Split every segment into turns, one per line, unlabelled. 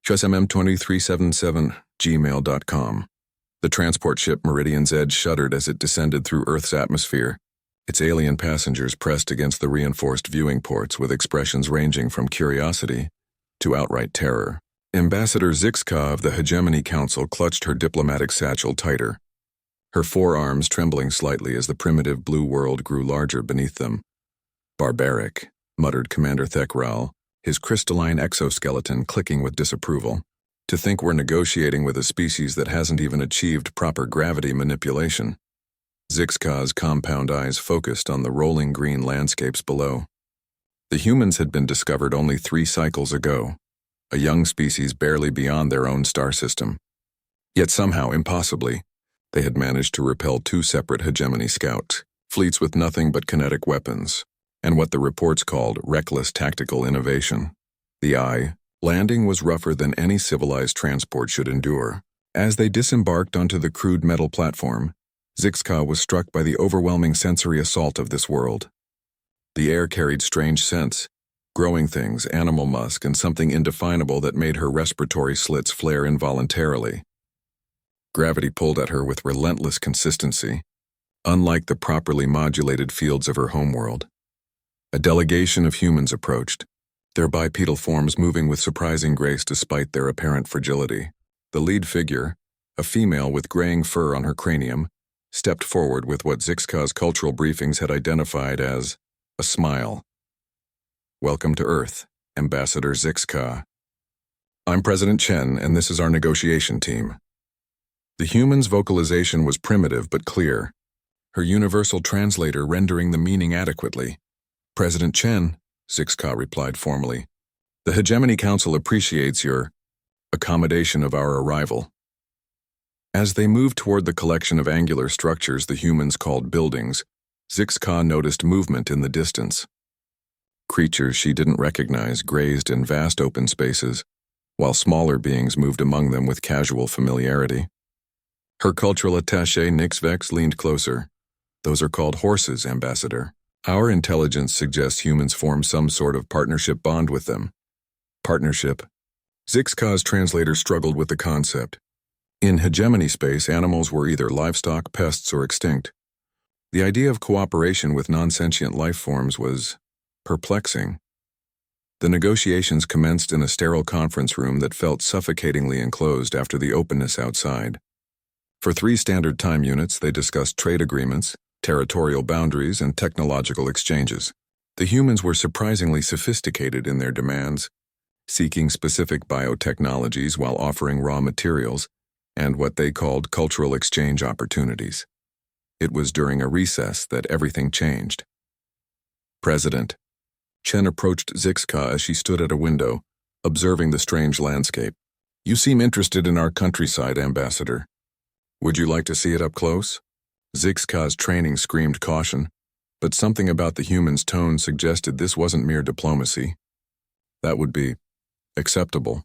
HSMM2377gmail.com. The transport ship Meridian's Edge shuddered as it descended through Earth's atmosphere. Its alien passengers pressed against the reinforced viewing ports with expressions ranging from curiosity to outright terror. Ambassador Zixka of the Hegemony Council clutched her diplomatic satchel tighter, her forearms trembling slightly as the primitive blue world grew larger beneath them. "Barbaric," muttered Commander Thekral, his crystalline exoskeleton clicking with disapproval. "To think we're negotiating with a species that hasn't even achieved proper gravity manipulation." Zixka's compound eyes focused on the rolling green landscapes below. The humans had been discovered only 3 cycles ago, a young species barely beyond their own star system. Yet somehow, impossibly, they had managed to repel 2 separate hegemony scouts, fleets with nothing but kinetic weapons, and what the reports called reckless tactical innovation. The landing was rougher than any civilized transport should endure. As they disembarked onto the crude metal platform, Zixka was struck by the overwhelming sensory assault of this world. The air carried strange scents, growing things, animal musk, and something indefinable that made her respiratory slits flare involuntarily. Gravity pulled at her with relentless consistency, unlike the properly modulated fields of her homeworld. A delegation of humans approached, their bipedal forms moving with surprising grace despite their apparent fragility. The lead figure, a female with graying fur on her cranium, stepped forward with what Zixka's cultural briefings had identified as a smile. "Welcome to Earth, Ambassador Zixka. I'm President Chen, and this is our negotiation team." The human's vocalization was primitive but clear, her universal translator rendering the meaning adequately. "President Chen," Zixka replied formally, "the Hegemony Council appreciates your accommodation of our arrival." As they moved toward the collection of angular structures the humans called buildings, Zixka noticed movement in the distance. Creatures she didn't recognize grazed in vast open spaces, while smaller beings moved among them with casual familiarity. Her cultural attaché Nixvex leaned closer. "Those are called horses, Ambassador. Our intelligence suggests humans form some sort of partnership bond with them." Partnership? Zixka's translator struggled with the concept. In hegemony space, animals were either livestock, pests, or extinct. The idea of cooperation with non-sentient life forms was perplexing. The negotiations commenced in a sterile conference room that felt suffocatingly enclosed after the openness outside. For 3 standard time units, they discussed trade agreements, territorial boundaries, and technological exchanges. The humans were surprisingly sophisticated in their demands, seeking specific biotechnologies while offering raw materials and what they called cultural exchange opportunities. It was during a recess that everything changed. "President." Chen approached Zixka as she stood at a window, observing the strange landscape. "You seem interested in our countryside, Ambassador. Would you like to see it up close?" Zixka's training screamed caution, but something about the human's tone suggested this wasn't mere diplomacy. That would be acceptable.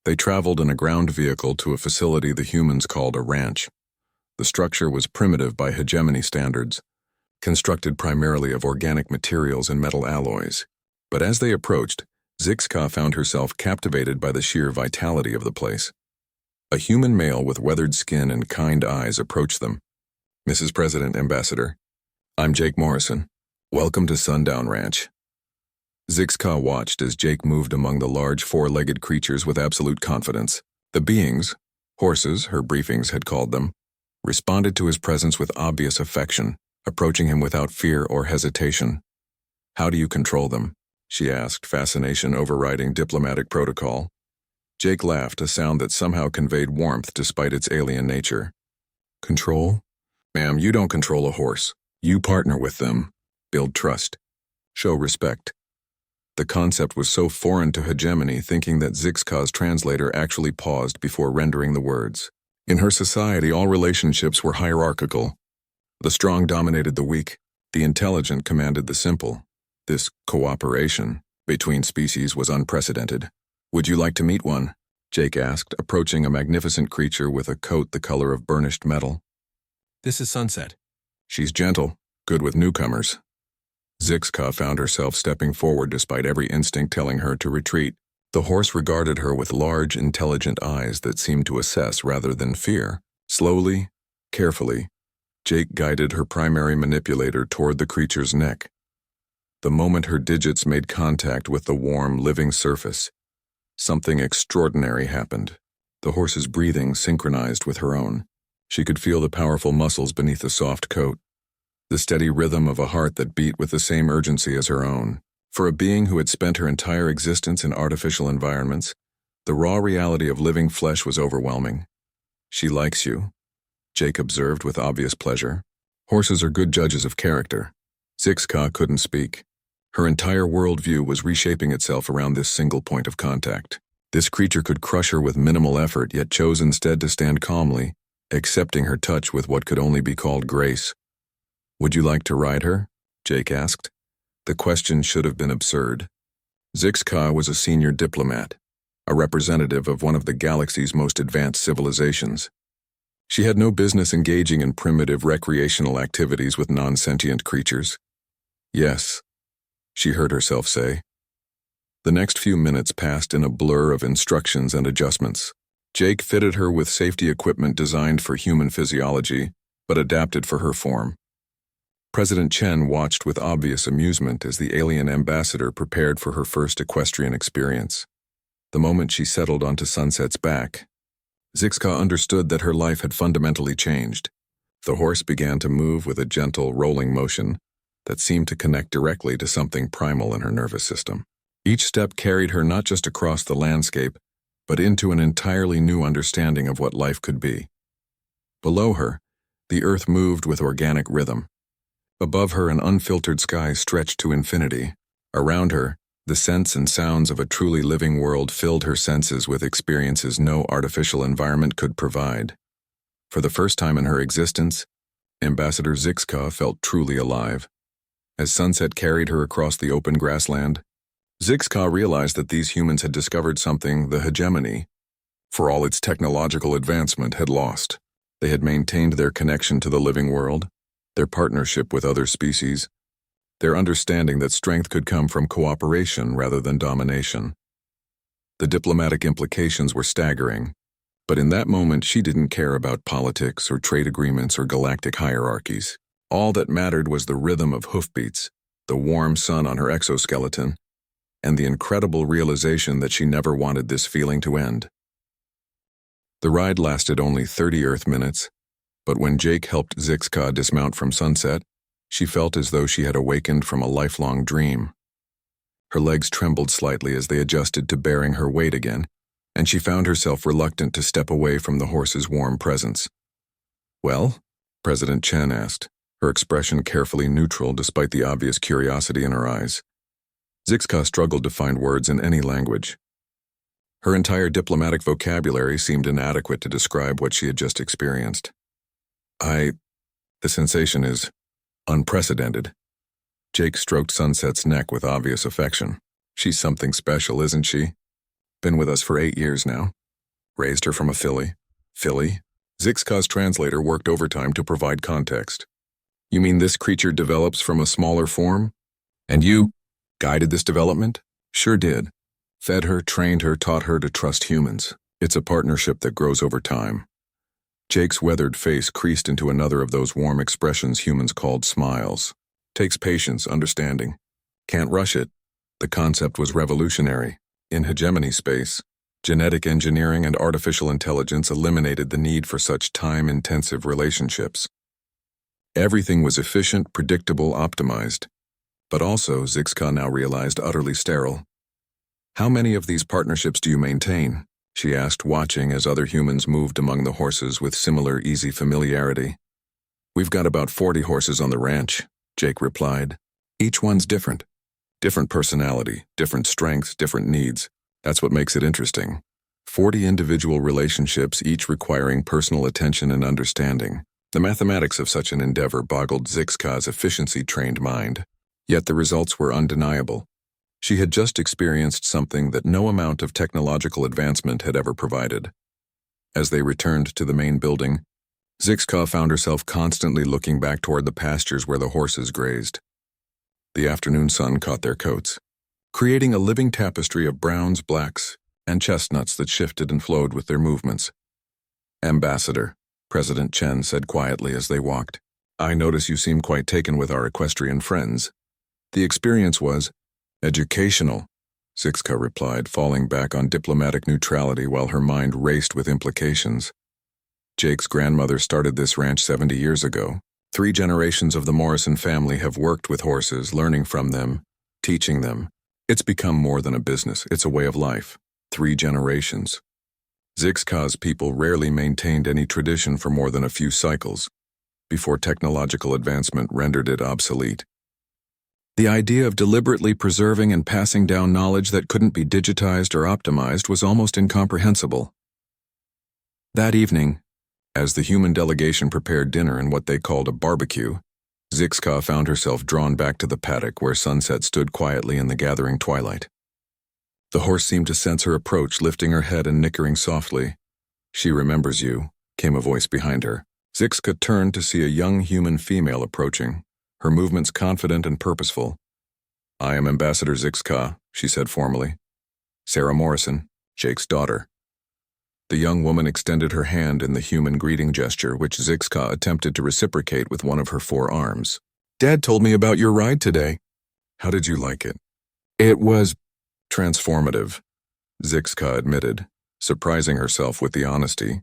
They traveled in a ground vehicle to a facility the humans called a ranch. The structure was primitive by hegemony standards, constructed primarily of organic materials and metal alloys. But as they approached, Zixka found herself captivated by the sheer vitality of the place. A human male with weathered skin and kind eyes approached them. "Mrs. President, Ambassador, I'm Jake Morrison. Welcome to Sundown Ranch." Zixka watched as Jake moved among the large 4-legged creatures with absolute confidence. The beings, horses her briefings had called them, responded to his presence with obvious affection, approaching him without fear or hesitation. "How do you control them?" she asked, fascination overriding diplomatic protocol. Jake laughed, a sound that somehow conveyed warmth despite its alien nature. "Control? Ma'am, you don't control a horse. You partner with them. Build trust. Show respect." The concept was so foreign to hegemony, thinking that Zixka's translator actually paused before rendering the words. In her society, all relationships were hierarchical. The strong dominated the weak. The intelligent commanded the simple. This cooperation between species was unprecedented. "Would you like to meet one?" Jake asked, approaching a magnificent creature with a coat the color of burnished metal.
"This is Sunset."
"She's gentle, good with newcomers." Zixka found herself stepping forward despite every instinct telling her to retreat. The horse regarded her with large, intelligent eyes that seemed to assess rather than fear. Slowly, carefully, Jake guided her primary manipulator toward the creature's neck. The moment her digits made contact with the warm, living surface, something extraordinary happened. The horse's breathing synchronized with her own. She could feel the powerful muscles beneath the soft coat, the steady rhythm of a heart that beat with the same urgency as her own. For a being who had spent her entire existence in artificial environments, the raw reality of living flesh was overwhelming. "She likes you," Jake observed with obvious pleasure. Horses are good judges of character. Zixka couldn't speak. Her entire worldview was reshaping itself around this single point of contact. This creature could crush her with minimal effort, yet chose instead to stand calmly, accepting her touch with what could only be called grace. "Would you like to ride her?" Jake asked. The question should have been absurd. Zixka was a senior diplomat, a representative of one of the galaxy's most advanced civilizations. She had no business engaging in primitive recreational activities with non-sentient creatures. "Yes," she heard herself say. The next few minutes passed in a blur of instructions and adjustments. Jake fitted her with safety equipment designed for human physiology, but adapted for her form. President Chen watched with obvious amusement as the alien ambassador prepared for her first equestrian experience. The moment she settled onto Sunset's back, Zixka understood that her life had fundamentally changed. The horse began to move with a gentle, rolling motion that seemed to connect directly to something primal in her nervous system. Each step carried her not just across the landscape, but into an entirely new understanding of what life could be. Below her, the earth moved with organic rhythm. Above her, an unfiltered sky stretched to infinity. Around her, the scents and sounds of a truly living world filled her senses with experiences no artificial environment could provide. For the first time in her existence, Ambassador Zixka felt truly alive. As sunset carried her across the open grassland, Zixka realized that these humans had discovered something the hegemony, for all its technological advancement, had lost. They had maintained their connection to the living world, their partnership with other species, their understanding that strength could come from cooperation rather than domination. The diplomatic implications were staggering, but in that moment she didn't care about politics or trade agreements or galactic hierarchies. All that mattered was the rhythm of hoofbeats, the warm sun on her exoskeleton, and the incredible realization that she never wanted this feeling to end. The ride lasted only 30 Earth minutes, but when Jake helped Zixka dismount from Sunset, she felt as though she had awakened from a lifelong dream. Her legs trembled slightly as they adjusted to bearing her weight again, and she found herself reluctant to step away from the horse's warm presence. "Well?" President Chen asked, her expression carefully neutral despite the obvious curiosity in her eyes. Zixka struggled to find words in any language. Her entire diplomatic vocabulary seemed inadequate to describe what she had just experienced. The sensation is unprecedented." Jake stroked Sunset's neck with obvious affection. "She's something special, isn't she? Been with us for 8 years now. Raised her from a filly." "Filly?" Zixka's translator worked overtime to provide context. "You mean this creature develops from a smaller form? And you guided this development?" "Sure did. Fed her, trained her, taught her to trust humans. It's a partnership that grows over time." Jake's weathered face creased into another of those warm expressions humans called smiles. "Takes patience, understanding. Can't rush it." The concept was revolutionary. In hegemony space, genetic engineering and artificial intelligence eliminated the need for such time-intensive relationships. Everything was efficient, predictable, optimized, but also, Zixka now realized, utterly sterile. "How many of these partnerships do you maintain?" she asked, watching as other humans moved among the horses with similar easy familiarity. "We've got about 40 horses on the ranch," Jake replied. "Each one's different. Different personality, different strengths, different needs. That's what makes it interesting. 40 individual relationships, each requiring personal attention and understanding. The mathematics of such an endeavor boggled Zixka's efficiency-trained mind. Yet the results were undeniable. She had just experienced something that no amount of technological advancement had ever provided. As they returned to the main building, Zixka found herself constantly looking back toward the pastures where the horses grazed. The afternoon sun caught their coats, creating a living tapestry of browns, blacks, and chestnuts that shifted and flowed with their movements. "Ambassador," President Chen said quietly as they walked, "I notice you seem quite taken with our equestrian friends." "The experience was educational," Zixka replied, falling back on diplomatic neutrality while her mind raced with implications. "Jake's grandmother started this ranch 70 years ago. 3 generations of the Morrison family have worked with horses, learning from them, teaching them. It's become more than a business, it's a way of life. 3 generations. Zixka's people rarely maintained any tradition for more than a few cycles, before technological advancement rendered it obsolete. The idea of deliberately preserving and passing down knowledge that couldn't be digitized or optimized was almost incomprehensible." That evening, as the human delegation prepared dinner in what they called a barbecue, Zixka found herself drawn back to the paddock where Sunset stood quietly in the gathering twilight. The horse seemed to sense her approach, lifting her head and nickering softly. "She remembers you," came a voice behind her. Zixka turned to see a young human female approaching, her movements confident and purposeful. "I am Ambassador Zixka," she said formally. "Sarah Morrison, Jake's daughter." The young woman extended her hand in the human greeting gesture, which Zixka attempted to reciprocate with one of her 4 arms. "Dad told me about your ride today. How did you like it?" "It was transformative," Zixka admitted, surprising herself with the honesty.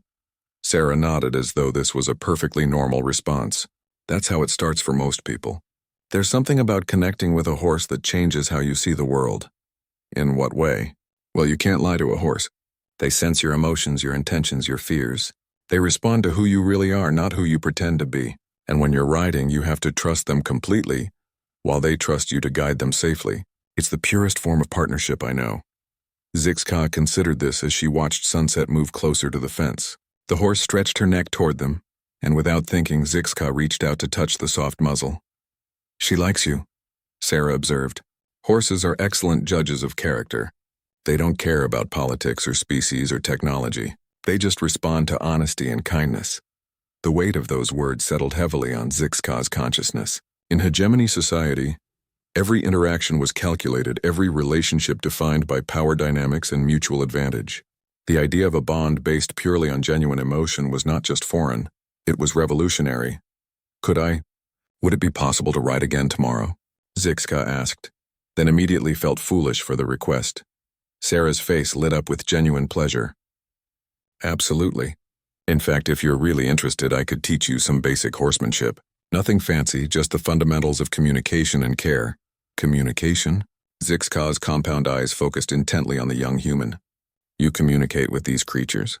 Sarah nodded as though this was a perfectly normal response. That's how it starts for most people. There's something about connecting with a horse that changes how you see the world. In what way? Well, you can't lie to a horse. They sense your emotions, your intentions, your fears. They respond to who you really are, not who you pretend to be. And when you're riding, you have to trust them completely, while they trust you to guide them safely. It's the purest form of partnership I know. Zixka considered this as she watched Sunset move closer to the fence. The horse stretched her neck toward them, and without thinking, Zixka reached out to touch the soft muzzle. "She likes you," Sarah observed. "Horses are excellent judges of character. They don't care about politics or species or technology. They just respond to honesty and kindness." The weight of those words settled heavily on Zixka's consciousness. In hegemony society, every interaction was calculated, every relationship defined by power dynamics and mutual advantage. The idea of a bond based purely on genuine emotion was not just foreign, it was revolutionary. Would it be possible to ride again tomorrow?" Zixka asked, then immediately felt foolish for the request. Sarah's face lit up with genuine pleasure. "Absolutely. In fact, if you're really interested, I could teach you some basic horsemanship. Nothing fancy, just the fundamentals of communication and care." "Communication?" Zixka's compound eyes focused intently on the young human. "You communicate with these creatures?"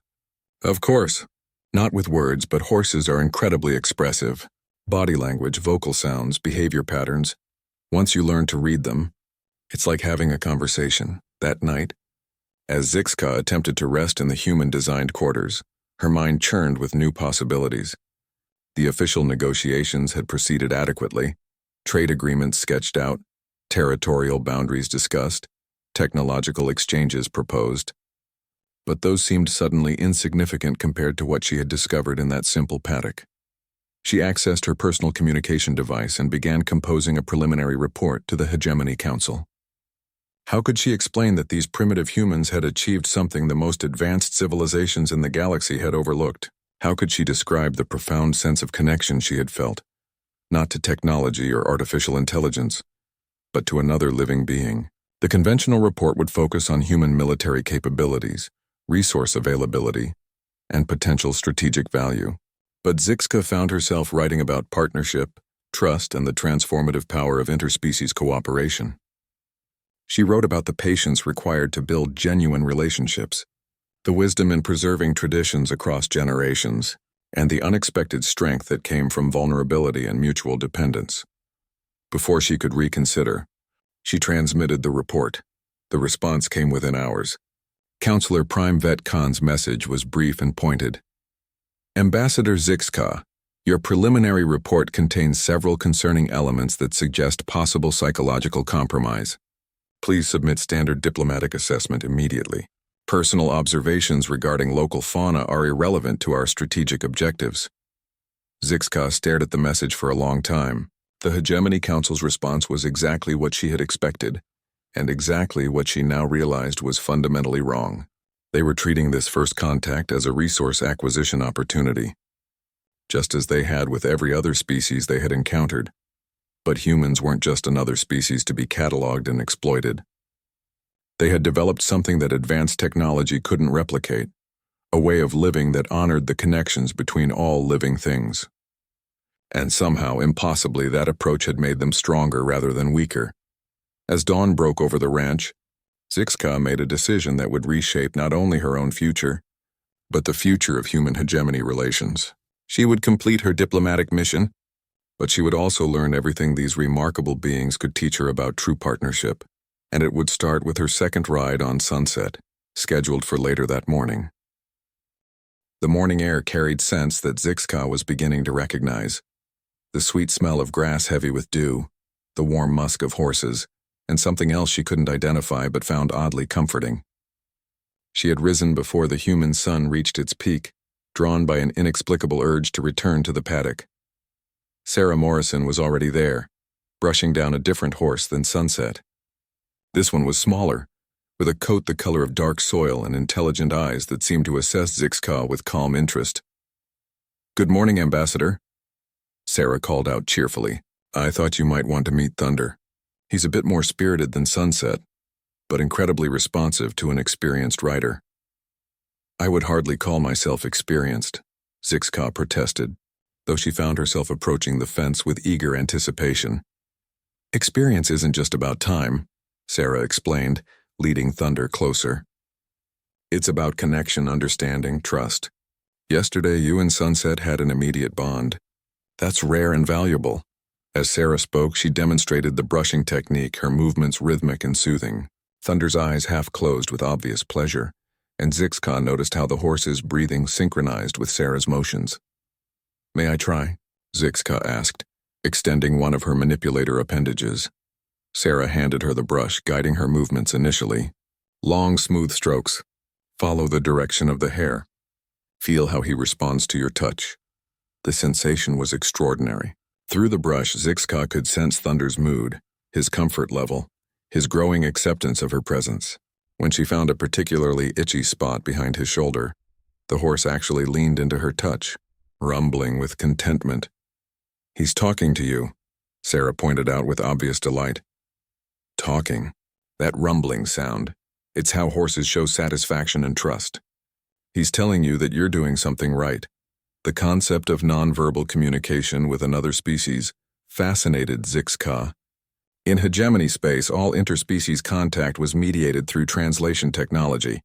"Of course. Not with words, but horses are incredibly expressive. Body language, vocal sounds, behavior patterns. Once you learn to read them, it's like having a conversation." That night, as Zixka attempted to rest in the human-designed quarters, her mind churned with new possibilities. The official negotiations had proceeded adequately, trade agreements sketched out, territorial boundaries discussed, technological exchanges proposed. But those seemed suddenly insignificant compared to what she had discovered in that simple paddock. She accessed her personal communication device and began composing a preliminary report to the Hegemony Council. How could she explain that these primitive humans had achieved something the most advanced civilizations in the galaxy had overlooked? How could she describe the profound sense of connection she had felt, not to technology or artificial intelligence, but to another living being? The conventional report would focus on human military capabilities, resource availability, and potential strategic value. But Zixka found herself writing about partnership, trust, and the transformative power of interspecies cooperation. She wrote about the patience required to build genuine relationships, the wisdom in preserving traditions across generations, and the unexpected strength that came from vulnerability and mutual dependence. Before she could reconsider, she transmitted the report. The response came within hours. Counselor Prime Vet Khan's message was brief and pointed. "Ambassador Zixka, your preliminary report contains several concerning elements that suggest possible psychological compromise. Please submit standard diplomatic assessment immediately. Personal observations regarding local fauna are irrelevant to our strategic objectives." Zixka stared at the message for a long time. The Hegemony Council's response was exactly what she had expected, and exactly what she now realized was fundamentally wrong. They were treating this first contact as a resource acquisition opportunity, just as they had with every other species they had encountered. But humans weren't just another species to be cataloged and exploited. They had developed something that advanced technology couldn't replicate, a way of living that honored the connections between all living things. And somehow, impossibly, that approach had made them stronger rather than weaker. As dawn broke over the ranch, Zixka made a decision that would reshape not only her own future, but the future of human hegemony relations. She would complete her diplomatic mission, but she would also learn everything these remarkable beings could teach her about true partnership, and it would start with her second ride on Sunset, scheduled for later that morning. The morning air carried scents that Zixka was beginning to recognize. The sweet smell of grass heavy with dew, the warm musk of horses, and something else she couldn't identify but found oddly comforting. She had risen before the human sun reached its peak, drawn by an inexplicable urge to return to the paddock. Sarah Morrison was already there, brushing down a different horse than Sunset. This one was smaller, with a coat the color of dark soil and intelligent eyes that seemed to assess Zixka with calm interest. "Good morning, Ambassador," Sarah called out cheerfully. "I thought you might want to meet Thunder. He's a bit more spirited than Sunset, but incredibly responsive to an experienced rider." "I would hardly call myself experienced," Zixka protested, though she found herself approaching the fence with eager anticipation. "Experience isn't just about time," Sarah explained, leading Thunder closer. "It's about connection, understanding, trust. Yesterday, you and Sunset had an immediate bond. That's rare and valuable." As Sarah spoke, she demonstrated the brushing technique, her movements rhythmic and soothing. Thunder's eyes half closed with obvious pleasure, and Zixka noticed how the horse's breathing synchronized with Sarah's motions. "May I try?" Zixka asked, extending one of her manipulator appendages. Sarah handed her the brush, guiding her movements initially. "Long, smooth strokes. Follow the direction of the hair. Feel how he responds to your touch." The sensation was extraordinary. Through the brush, Zixka could sense Thunder's mood, his comfort level, his growing acceptance of her presence. When she found a particularly itchy spot behind his shoulder, the horse actually leaned into her touch, rumbling with contentment. "He's talking to you," Sarah pointed out with obvious delight. "Talking. That rumbling sound. It's how horses show satisfaction and trust. He's telling you that you're doing something right." The concept of nonverbal communication with another species fascinated Zixka. In hegemony space, all interspecies contact was mediated through translation technology.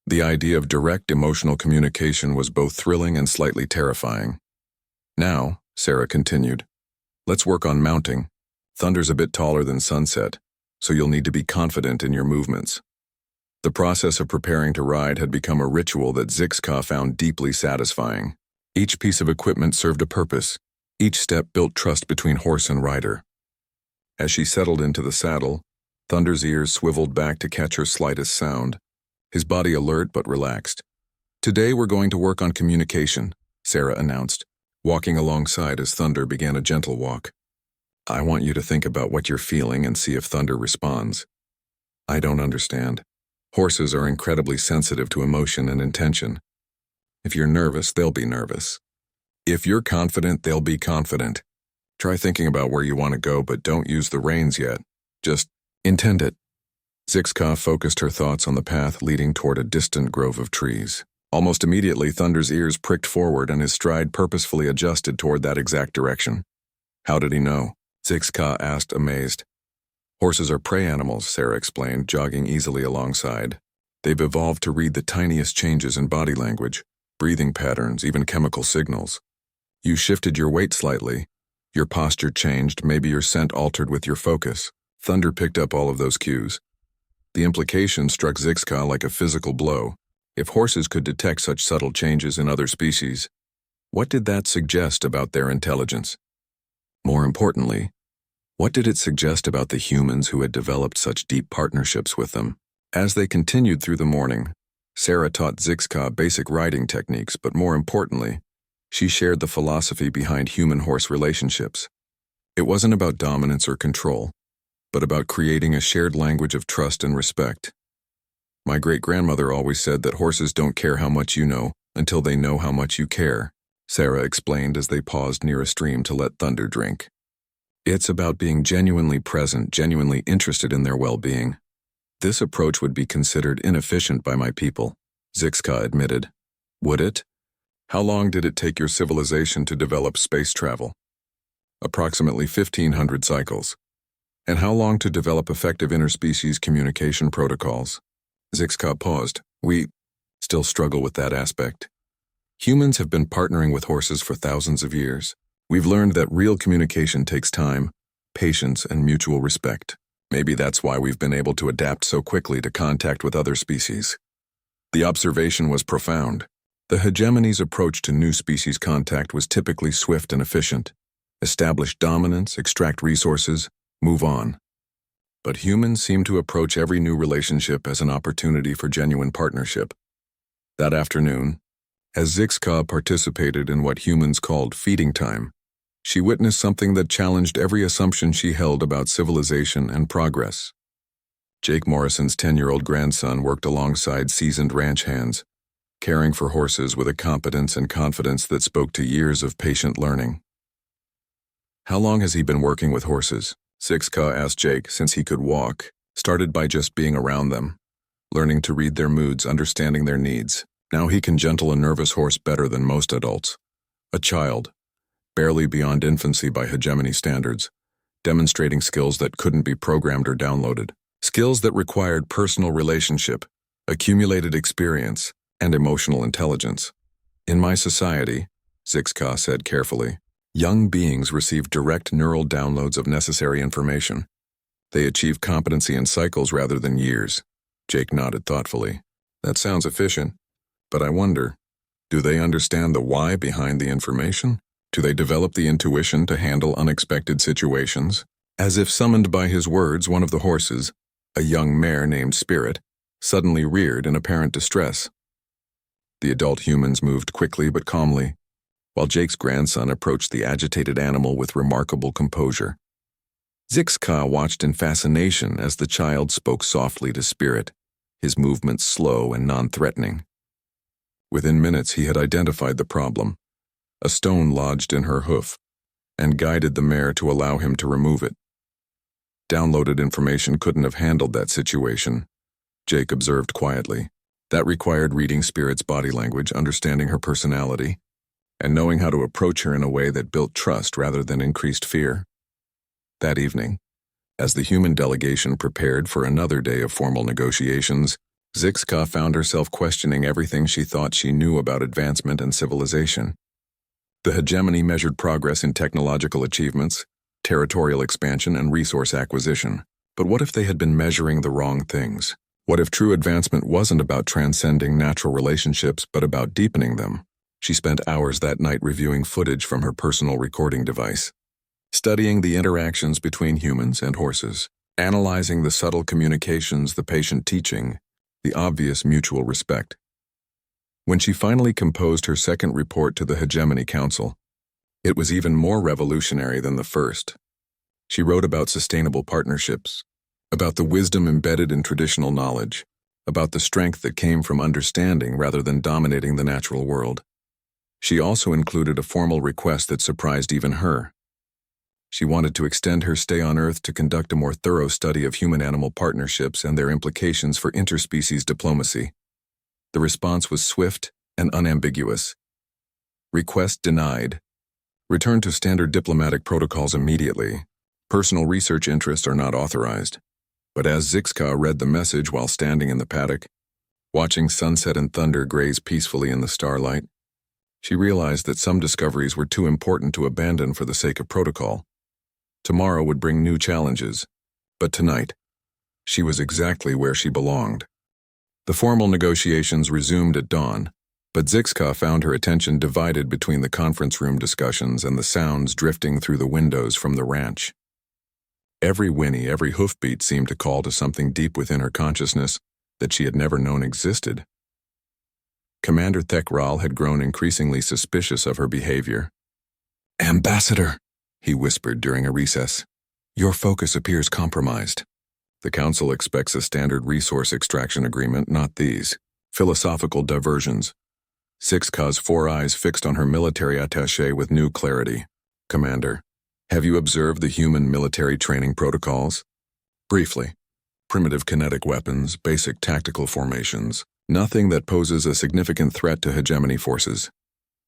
The idea of direct emotional communication was both thrilling and slightly terrifying. "Now," Sarah continued, "let's work on mounting. Thunder's a bit taller than Sunset, so you'll need to be confident in your movements." The process of preparing to ride had become a ritual that Zixka found deeply satisfying. Each piece of equipment served a purpose. Each step built trust between horse and rider. As she settled into the saddle, Thunder's ears swiveled back to catch her slightest sound, his body alert but relaxed. "Today we're going to work on communication," Sarah announced, walking alongside as Thunder began a gentle walk. "I want you to think about what you're feeling and see if Thunder responds. I don't understand. Horses are incredibly sensitive to emotion and intention. If you're nervous, they'll be nervous. If you're confident, they'll be confident. Try thinking about where you want to go, but don't use the reins yet. Just intend it." Zixka focused her thoughts on the path leading toward a distant grove of trees. Almost immediately, Thunder's ears pricked forward and his stride purposefully adjusted toward that exact direction. "How did he know?" Zixka asked, amazed. "Horses are prey animals," Sarah explained, jogging easily alongside. "They've evolved to read the tiniest changes in body language, breathing patterns, even chemical signals. You shifted your weight slightly, your posture changed, maybe your scent altered with your focus. Thunder picked up all of those cues." The implication struck Zixka like a physical blow. If horses could detect such subtle changes in other species, what did that suggest about their intelligence? More importantly, what did it suggest about the humans who had developed such deep partnerships with them? As they continued through the morning, Sarah taught Zixka basic riding techniques, but more importantly, she shared the philosophy behind human-horse relationships. It wasn't about dominance or control, but about creating a shared language of trust and respect. My great-grandmother always said that horses don't care how much you know until they know how much you care, Sarah explained as they paused near a stream to let Thunder drink. It's about being genuinely present, genuinely interested in their well-being. This approach would be considered inefficient by my people, Zixka admitted. Would it? How long did it take your civilization to develop space travel? Approximately 1,500 cycles. And how long to develop effective interspecies communication protocols? Zixka paused. We still struggle with that aspect. Humans have been partnering with horses for thousands of years. We've learned that real communication takes time, patience, and mutual respect. Maybe that's why we've been able to adapt so quickly to contact with other species. The observation was profound. The hegemony's approach to new species contact was typically swift and efficient. Establish dominance, extract resources, move on. But humans seem to approach every new relationship as an opportunity for genuine partnership. That afternoon, as Zixka participated in what humans called feeding time, she witnessed something that challenged every assumption she held about civilization and progress. Jake Morrison's 10-year-old grandson worked alongside seasoned ranch hands, caring for horses with a competence and confidence that spoke to years of patient learning. How long has he been working with horses? Zixka asked Jake, since he could walk, started by just being around them, learning to read their moods, understanding their needs. Now he can gentle a nervous horse better than most adults. A child, barely beyond infancy by hegemony standards, demonstrating skills that couldn't be programmed or downloaded. Skills that required personal relationship, accumulated experience, and emotional intelligence. In my society, Zixka said carefully, young beings receive direct neural downloads of necessary information. They achieve competency in cycles rather than years. Jake nodded thoughtfully. That sounds efficient, but I wonder, do they understand the why behind the information? Do they develop the intuition to handle unexpected situations? As if summoned by his words, one of the horses, a young mare named Spirit, suddenly reared in apparent distress. The adult humans moved quickly but calmly, while Jake's grandson approached the agitated animal with remarkable composure. Zixka watched in fascination as the child spoke softly to Spirit, his movements slow and non-threatening. Within minutes he had identified the problem, a stone lodged in her hoof, and guided the mare to allow him to remove it. Downloaded information couldn't have handled that situation, Jake observed quietly. That required reading Spirit's body language, understanding her personality, and knowing how to approach her in a way that built trust rather than increased fear. That evening, as the human delegation prepared for another day of formal negotiations, Zixka found herself questioning everything she thought she knew about advancement and civilization. The hegemony measured progress in technological achievements, territorial expansion, and resource acquisition. But what if they had been measuring the wrong things? What if true advancement wasn't about transcending natural relationships but about deepening them? She spent hours that night reviewing footage from her personal recording device, studying the interactions between humans and horses, analyzing the subtle communications, the patient teaching, the obvious mutual respect. When she finally composed her second report to the Hegemony Council, it was even more revolutionary than the first. She wrote about sustainable partnerships, about the wisdom embedded in traditional knowledge, about the strength that came from understanding rather than dominating the natural world. She also included a formal request that surprised even her. She wanted to extend her stay on Earth to conduct a more thorough study of human-animal partnerships and their implications for interspecies diplomacy. The response was swift and unambiguous. Request denied. Return to standard diplomatic protocols immediately. Personal research interests are not authorized. But as Zixka read the message while standing in the paddock, watching sunset and thunder graze peacefully in the starlight, she realized that some discoveries were too important to abandon for the sake of protocol. Tomorrow would bring new challenges, but tonight, she was exactly where she belonged. The formal negotiations resumed at dawn, but Zixka found her attention divided between the conference room discussions and the sounds drifting through the windows from the ranch. Every whinny, every hoofbeat seemed to call to something deep within her consciousness that she had never known existed. Commander Thekral had grown increasingly suspicious of her behavior. "Ambassador," he whispered during a recess, Your focus appears compromised. The Council expects a standard resource extraction agreement, not these philosophical diversions. 6Ka's 4 eyes fixed on her military attaché with new clarity. Commander, have you observed the human military training protocols? Briefly. Primitive kinetic weapons, basic tactical formations, nothing that poses a significant threat to hegemony forces.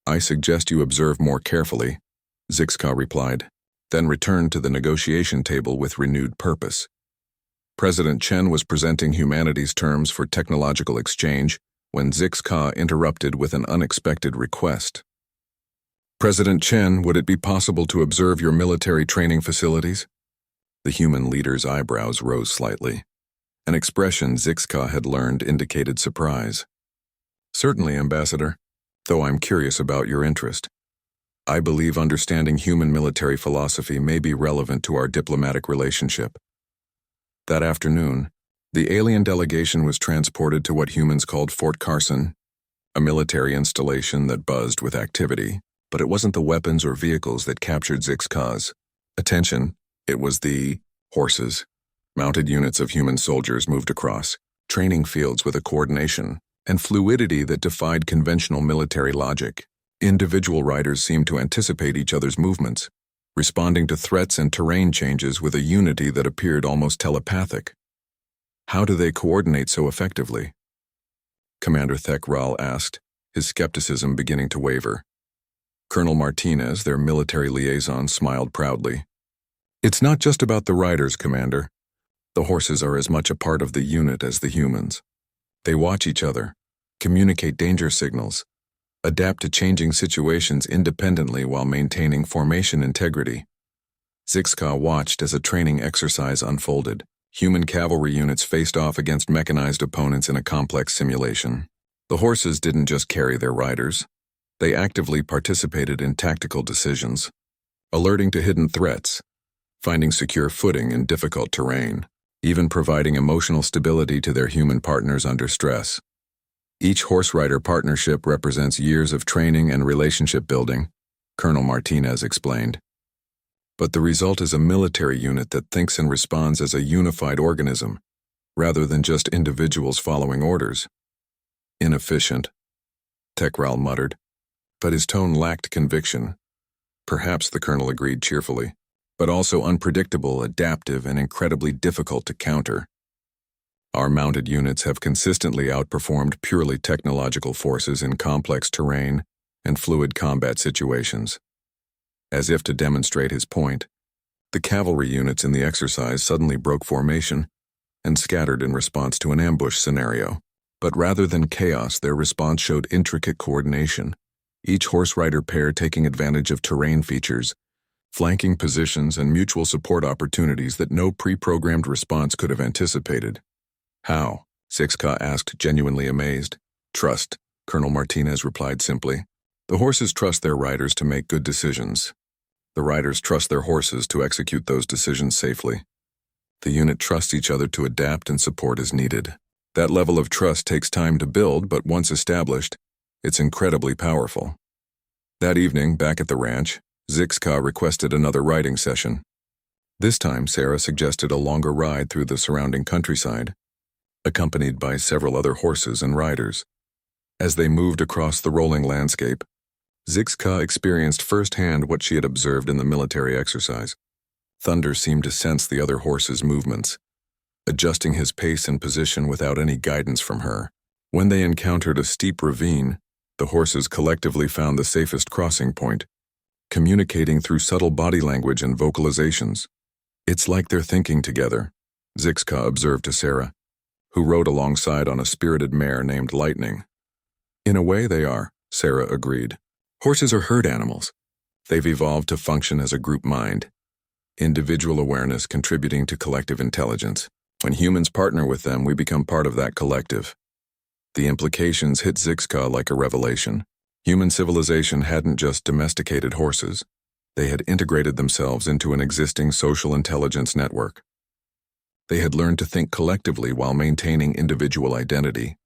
I suggest you observe more carefully, 6Ka replied, then returned to the negotiation table with renewed purpose. President Chen was presenting humanity's terms for technological exchange when 6Ka interrupted with an unexpected request. President Chen, would it be possible to observe your military training facilities? The human leader's eyebrows rose slightly. An expression 6Ka had learned indicated surprise. Certainly, Ambassador, though I'm curious about your interest. I believe understanding human military philosophy may be relevant to our diplomatic relationship. That afternoon, the alien delegation was transported to what humans called Fort Carson, a military installation that buzzed with activity, but it wasn't the weapons or vehicles that captured 6Ka's attention. It was the horses. Mounted units of human soldiers moved across, training fields with a coordination and fluidity that defied conventional military logic. Individual riders seemed to anticipate each other's movements, responding to threats and terrain changes with a unity that appeared almost telepathic. How do they coordinate so effectively? Commander Thekral asked, his skepticism beginning to waver. Colonel Martinez, their military liaison, smiled proudly. It's not just about the riders, Commander. The horses are as much a part of the unit as the humans. They watch each other, communicate danger signals, adapt to changing situations independently while maintaining formation integrity. 6Ka watched as a training exercise unfolded. Human cavalry units faced off against mechanized opponents in a complex simulation. The horses didn't just carry their riders. They actively participated in tactical decisions, alerting to hidden threats, finding secure footing in difficult terrain, even providing emotional stability to their human partners under stress. Each horse-rider partnership represents years of training and relationship building, Colonel Martinez explained. But the result is a military unit that thinks and responds as a unified organism, rather than just individuals following orders. Inefficient, Thekral muttered, but his tone lacked conviction. Perhaps, the colonel agreed cheerfully, but also unpredictable, adaptive, and incredibly difficult to counter. Our mounted units have consistently outperformed purely technological forces in complex terrain and fluid combat situations. As if to demonstrate his point, the cavalry units in the exercise suddenly broke formation and scattered in response to an ambush scenario. But rather than chaos, their response showed intricate coordination, each horse-rider pair taking advantage of terrain features, flanking positions, and mutual support opportunities that no pre-programmed response could have anticipated. How? 6Ka asked, genuinely amazed. Trust, Colonel Martinez replied simply. The horses trust their riders to make good decisions. The riders trust their horses to execute those decisions safely. The unit trusts each other to adapt and support as needed. That level of trust takes time to build, but once established, it's incredibly powerful. That evening, back at the ranch, 6Ka requested another riding session. This time, Sarah suggested a longer ride through the surrounding countryside, accompanied by several other horses and riders. As they moved across the rolling landscape, 6Ka experienced firsthand what she had observed in the military exercise. Thunder seemed to sense the other horse's movements, adjusting his pace and position without any guidance from her. When they encountered a steep ravine, the horses collectively found the safest crossing point, communicating through subtle body language and vocalizations. It's like they're thinking together, 6Ka observed to Sarah, who rode alongside on a spirited mare named Lightning. In a way they are, Sarah agreed. Horses are herd animals. They've evolved to function as a group mind, individual awareness contributing to collective intelligence. When humans partner with them, we become part of that collective. The implications hit 6Ka like a revelation. Human civilization hadn't just domesticated horses. They had integrated themselves into an existing social intelligence network. They had learned to think collectively while maintaining individual identity.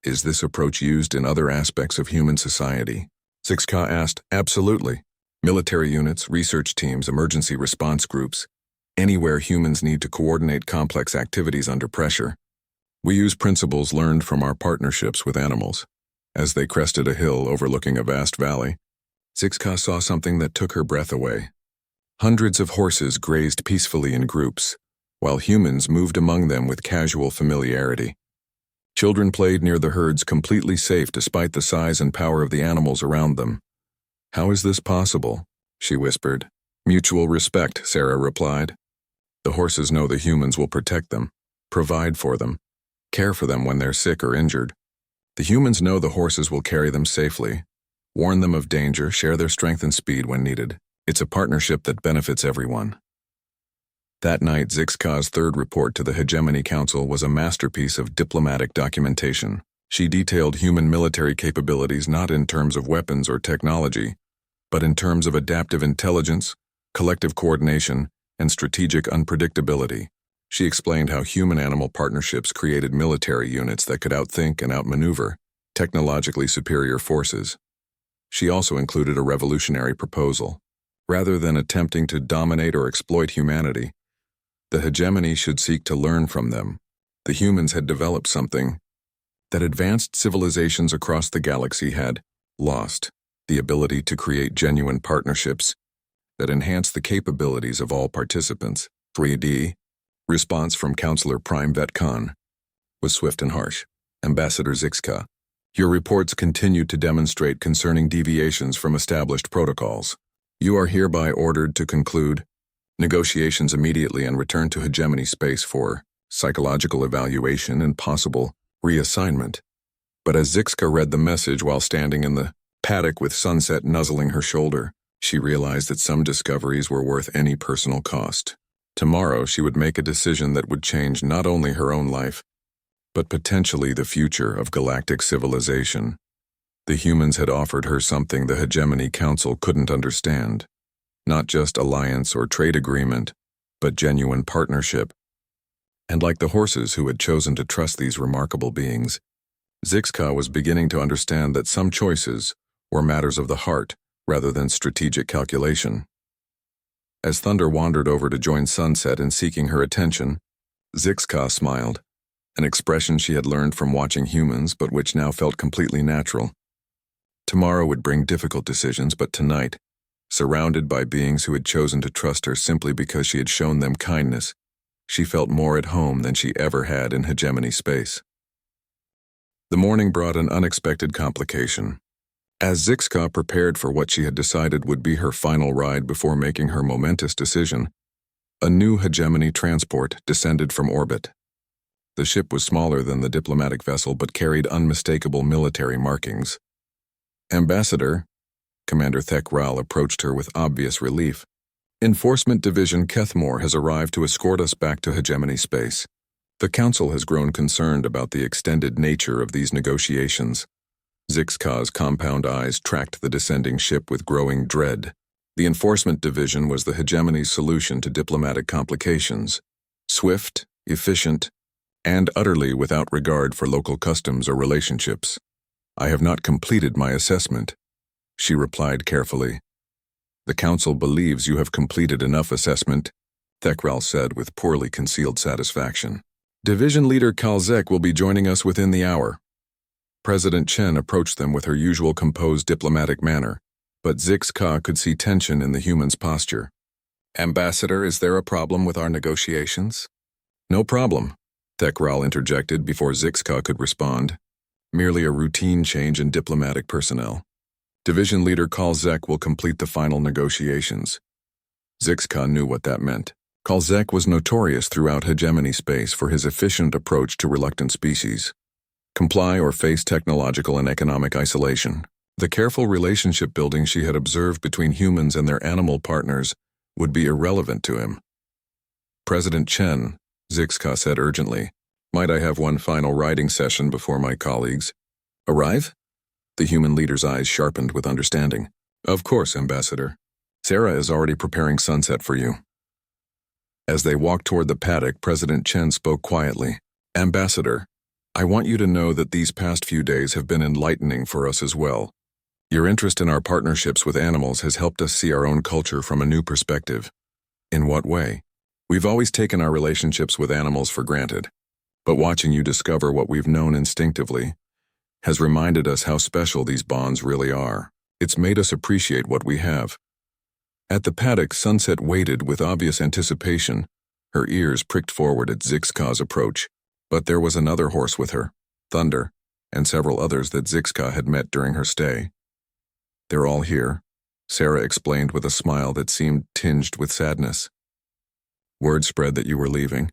Is this approach used in other aspects of human society? 6Ka asked. Absolutely. Military units, research teams, emergency response groups. anywhere humans need to coordinate complex activities under pressure. We use principles learned from our partnerships with animals. As they crested a hill overlooking a vast valley, Zixka saw something that took her breath away. Hundreds of horses grazed peacefully in groups, while humans moved among them with casual familiarity. Children played near the herds completely safe despite the size and power of the animals around them. "How is this possible?" she whispered. "Mutual respect," Sarah replied. "The horses know the humans will protect them, provide for them, care for them when they're sick or injured. The humans know the horses will carry them safely, warn them of danger, share their strength and speed when needed. It's a partnership that benefits everyone." That night, Zixka's third report to the Hegemony Council was a masterpiece of diplomatic documentation. She detailed human military capabilities not in terms of weapons or technology, but in terms of adaptive intelligence, collective coordination, and strategic unpredictability. She explained how human-animal partnerships created military units that could outthink and outmaneuver technologically superior forces. She also included a revolutionary proposal. Rather than attempting to dominate or exploit humanity, the hegemony should seek to learn from them. The humans had developed something that advanced civilizations across the galaxy had lost: the ability to create genuine partnerships that enhance the capabilities of all participants. 3D. Response from Counselor Prime Vet Khan was swift and harsh. "Ambassador Zixka, your reports continue to demonstrate concerning deviations from established protocols. You are hereby ordered to conclude negotiations immediately and return to hegemony space for psychological evaluation and possible reassignment." But as Zixka read the message while standing in the paddock with Sunset nuzzling her shoulder, she realized that some discoveries were worth any personal cost. Tomorrow she would make a decision that would change not only her own life, but potentially the future of galactic civilization. The humans had offered her something the Hegemony Council couldn't understand. Not just alliance or trade agreement, but genuine partnership. And like the horses who had chosen to trust these remarkable beings, Zixka was beginning to understand that some choices were matters of the heart rather than strategic calculation. As Thunder wandered over to join Sunset in seeking her attention, Zixka smiled, an expression she had learned from watching humans but which now felt completely natural. Tomorrow would bring difficult decisions, but tonight, surrounded by beings who had chosen to trust her simply because she had shown them kindness, she felt more at home than she ever had in hegemony space. The morning brought an unexpected complication. As Zixka prepared for what she had decided would be her final ride before making her momentous decision, a new hegemony transport descended from orbit. The ship was smaller than the diplomatic vessel but carried unmistakable military markings. "Ambassador," Commander Thekral approached her with obvious relief. "Enforcement Division Kethmore has arrived to escort us back to hegemony space. The Council has grown concerned about the extended nature of these negotiations." Zixka's compound eyes tracked the descending ship with growing dread. The Enforcement Division was the hegemony's solution to diplomatic complications. Swift, efficient, and utterly without regard for local customs or relationships. "I have not completed my assessment," she replied carefully. "The Council believes you have completed enough assessment," Thekral said with poorly concealed satisfaction. "Division Leader Kalzek will be joining us within the hour." President Chen approached them with her usual composed diplomatic manner, but Zixka could see tension in the human's posture. "Ambassador, is there a problem with our negotiations?" "No problem," Thekral interjected before Zixka could respond. "Merely a routine change in diplomatic personnel. Division Leader Kalzek will complete the final negotiations." Zixka knew what that meant. Kalzek was notorious throughout hegemony space for his efficient approach to reluctant species. Comply or face technological and economic isolation. The careful relationship building she had observed between humans and their animal partners would be irrelevant to him. "President Chen," Zixka said urgently, "might I have one final riding session before my colleagues arrive?" The human leader's eyes sharpened with understanding. "Of course, Ambassador. Sarah is already preparing Sunset for you." As they walked toward the paddock, President Chen spoke quietly. "Ambassador, I want you to know that these past few days have been enlightening for us as well. Your interest in our partnerships with animals has helped us see our own culture from a new perspective." "In what way?" We've always taken our relationships with animals for granted, but watching you discover what we've known instinctively has reminded us how special these bonds really are. It's made us appreciate what we have. At the paddock, Sunset waited with obvious anticipation, her ears pricked forward at Zixka's approach. But there was another horse with her, Thunder, and several others that Zixka had met during her stay. "They're all here," Sarah explained with a smile that seemed tinged with sadness. "Word spread that you were leaving.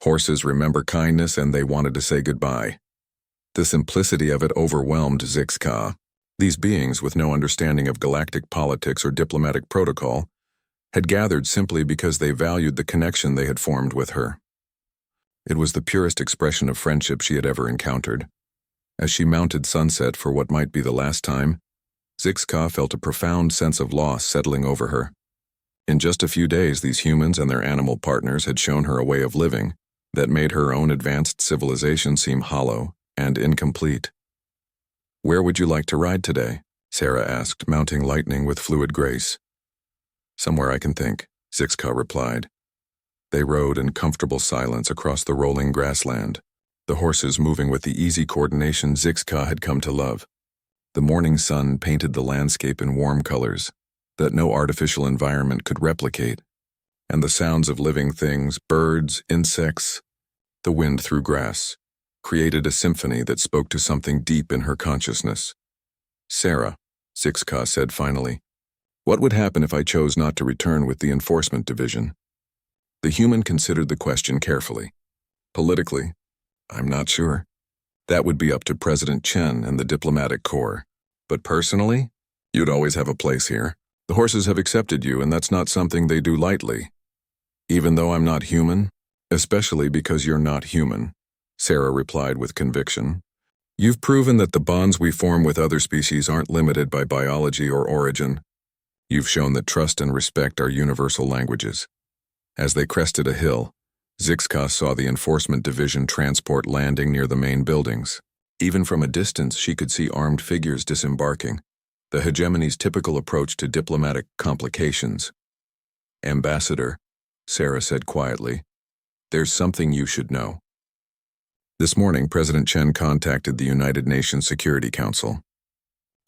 Horses remember kindness and they wanted to say goodbye." The simplicity of it overwhelmed Zixka. These beings, with no understanding of galactic politics or diplomatic protocol, had gathered simply because they valued the connection they had formed with her. It was the purest expression of friendship she had ever encountered. As she mounted Sunset for what might be the last time, Zixka felt a profound sense of loss settling over her. In just a few days, these humans and their animal partners had shown her a way of living that made her own advanced civilization seem hollow and incomplete. "Where would you like to ride today?" Sarah asked, mounting Lightning with fluid grace. "Somewhere I can think," Zixka replied. They rode in comfortable silence across the rolling grassland, the horses moving with the easy coordination Zixka had come to love. The morning sun painted the landscape in warm colors that no artificial environment could replicate, and the sounds of living things, birds, insects, the wind through grass, created a symphony that spoke to something deep in her consciousness. "Sarah," Zixka said finally, "what would happen if I chose not to return with the enforcement division?" The human considered the question carefully. "Politically, I'm not sure. That would be up to President Chen and the diplomatic corps. But personally, you'd always have a place here. The horses have accepted you, and that's not something they do lightly. Even though I'm not human, especially because you're not human," Sarah replied with conviction. "You've proven that the bonds we form with other species aren't limited by biology or origin. You've shown that trust and respect are universal languages." As they crested a hill, Zixka saw the enforcement division transport landing near the main buildings. Even from a distance, she could see armed figures disembarking, the hegemony's typical approach to diplomatic complications. "Ambassador," Sarah said quietly, "there's something you should know." This morning, President Chen contacted the United Nations Security Council.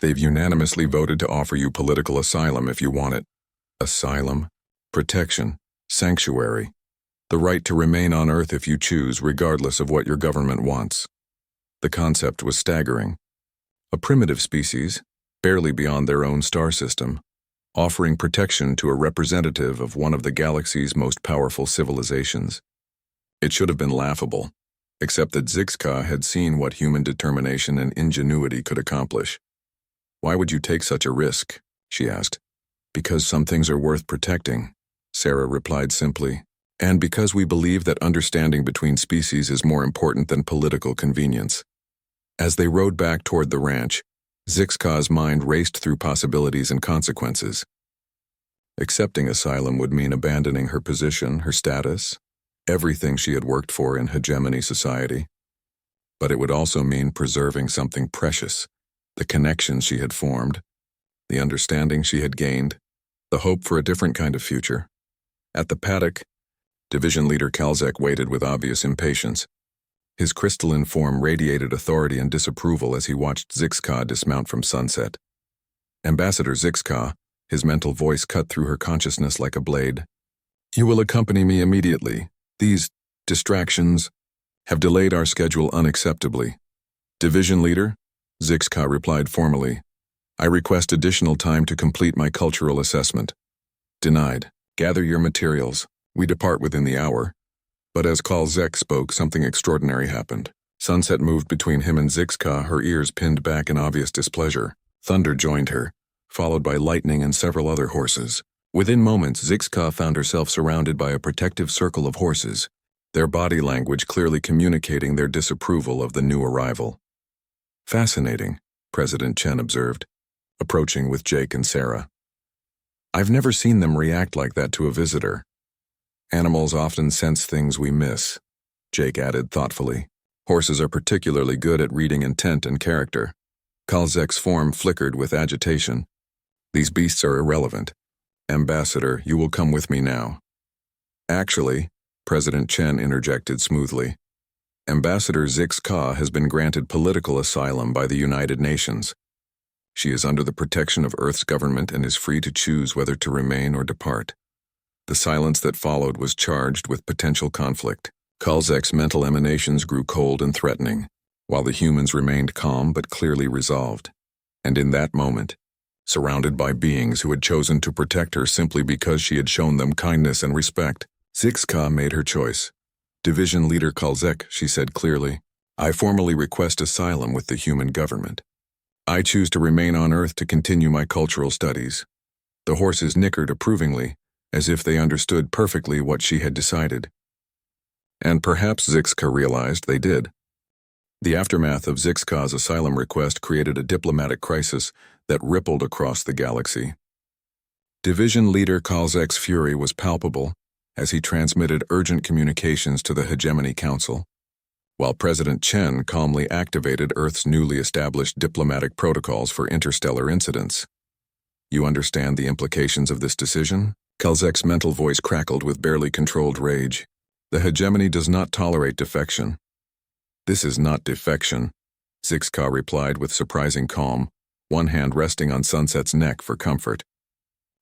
"They've unanimously voted to offer you political asylum if you want it. Asylum, protection, sanctuary, the right to remain on Earth if you choose, regardless of what your government wants." The concept was staggering. A primitive species, barely beyond their own star system, offering protection to a representative of one of the galaxy's most powerful civilizations. It should have been laughable, except that Zixka had seen what human determination and ingenuity could accomplish. "Why would you take such a risk?" she asked. "Because some things are worth protecting," Sarah replied simply, "and because we believe that understanding between species is more important than political convenience." As they rode back toward the ranch, Zixka's mind raced through possibilities and consequences. Accepting asylum would mean abandoning her position, her status, everything she had worked for in hegemony society. But it would also mean preserving something precious, the connections she had formed, the understanding she had gained, the hope for a different kind of future. At the paddock, Division Leader Kalzek waited with obvious impatience. His crystalline form radiated authority and disapproval as he watched Zixka dismount from Sunset. "Ambassador Zixka," his mental voice cut through her consciousness like a blade, "you will accompany me immediately. These distractions have delayed our schedule unacceptably." "Division Leader," Zixka replied formally, "I request additional time to complete my cultural assessment." "Denied. Gather your materials. We depart within the hour." But as Kalzek spoke, something extraordinary happened. Sunset moved between him and Zixka, her ears pinned back in obvious displeasure. Thunder joined her, followed by Lightning and several other horses. Within moments, Zixka found herself surrounded by a protective circle of horses, their body language clearly communicating their disapproval of the new arrival. "Fascinating," President Chen observed, approaching with Jake and Sarah. "I've never seen them react like that to a visitor." "Animals often sense things we miss," Jake added thoughtfully. "Horses are particularly good at reading intent and character." Kalzek's form flickered with agitation. "These beasts are irrelevant. Ambassador, you will come with me now." Actually, President Chen interjected smoothly, Ambassador Zix Ka has been granted political asylum by the United Nations. She is under the protection of Earth's government and is free to choose whether to remain or depart. The silence that followed was charged with potential conflict. Kalzek's mental emanations grew cold and threatening, while the humans remained calm but clearly resolved. And in that moment, surrounded by beings who had chosen to protect her simply because she had shown them kindness and respect, Zix Ka made her choice. Division Leader Kalzek, she said clearly, I formally request asylum with the human government. I choose to remain on Earth to continue my cultural studies. The horses nickered approvingly, as if they understood perfectly what she had decided. And perhaps Zix Ka realized they did. The aftermath of Zix Ka's asylum request created a diplomatic crisis that rippled across the galaxy. Division Leader Kalzek's fury was palpable as he transmitted urgent communications to the Hegemony Council, while President Chen calmly activated Earth's newly established diplomatic protocols for interstellar incidents. You understand the implications of this decision? Kalzek's mental voice crackled with barely controlled rage. The hegemony does not tolerate defection. This is not defection, Zix Ka replied with surprising calm, one hand resting on Sunset's neck for comfort.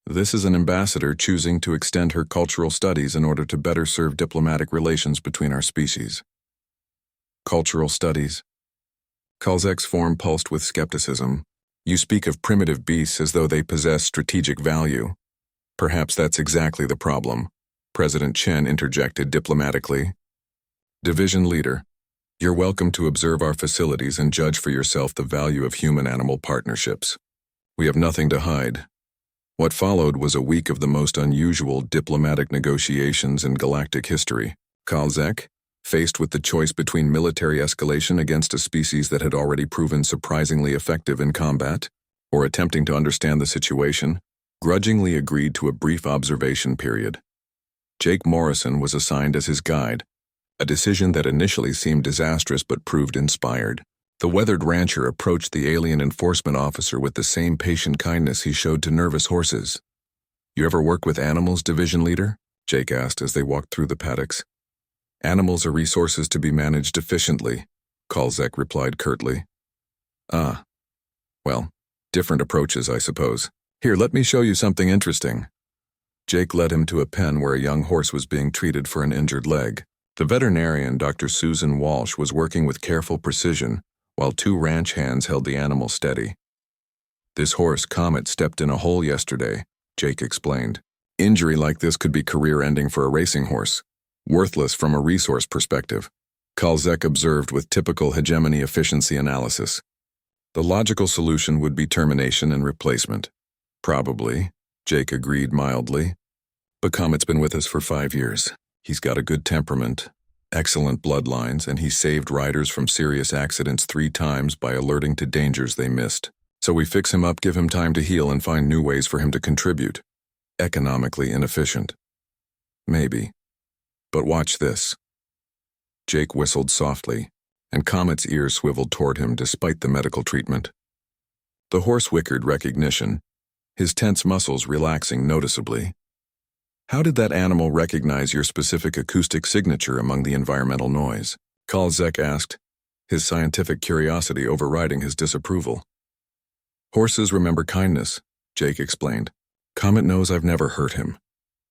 This is an ambassador choosing to extend her cultural studies in order to better serve diplomatic relations between our species. Cultural studies? Kalzek's form pulsed with skepticism. You speak of primitive beasts as though they possess strategic value. Perhaps that's exactly the problem, President Chen interjected diplomatically. Division Leader, you're welcome to observe our facilities and judge for yourself the value of human-animal partnerships. We have nothing to hide. What followed was a week of the most unusual diplomatic negotiations in galactic history. Kalzek, faced with the choice between military escalation against a species that had already proven surprisingly effective in combat, or attempting to understand the situation, grudgingly agreed to a brief observation period. Jake Morrison was assigned as his guide, a decision that initially seemed disastrous but proved inspired. The weathered rancher approached the alien enforcement officer with the same patient kindness he showed to nervous horses. You ever work with animals, Division Leader? Jake asked as they walked through the paddocks. Animals are resources to be managed efficiently, Kalzek replied curtly. Ah. Well, different approaches, I suppose. Here, let me show you something interesting. Jake led him to a pen where a young horse was being treated for an injured leg. The veterinarian, Dr. Susan Walsh, was working with careful precision, while two ranch hands held the animal steady. This horse, Comet, stepped in a hole yesterday, Jake explained. Injury like this could be career-ending for a racing horse, worthless from a resource perspective, Kalzek observed with typical hegemony efficiency analysis. The logical solution would be termination and replacement. Probably, Jake agreed mildly. But Comet's been with us for 5 years. He's got a good temperament, excellent bloodlines, and he saved riders from serious accidents 3 times by alerting to dangers they missed. So we fix him up, give him time to heal, and find new ways for him to contribute. Economically inefficient. Maybe. But watch this. Jake whistled softly, and Comet's ears swiveled toward him despite the medical treatment. The horse whickered recognition, his tense muscles relaxing noticeably. How did that animal recognize your specific acoustic signature among the environmental noise? Kalzek asked, his scientific curiosity overriding his disapproval. Horses remember kindness, Jake explained. Comet knows I've never hurt him,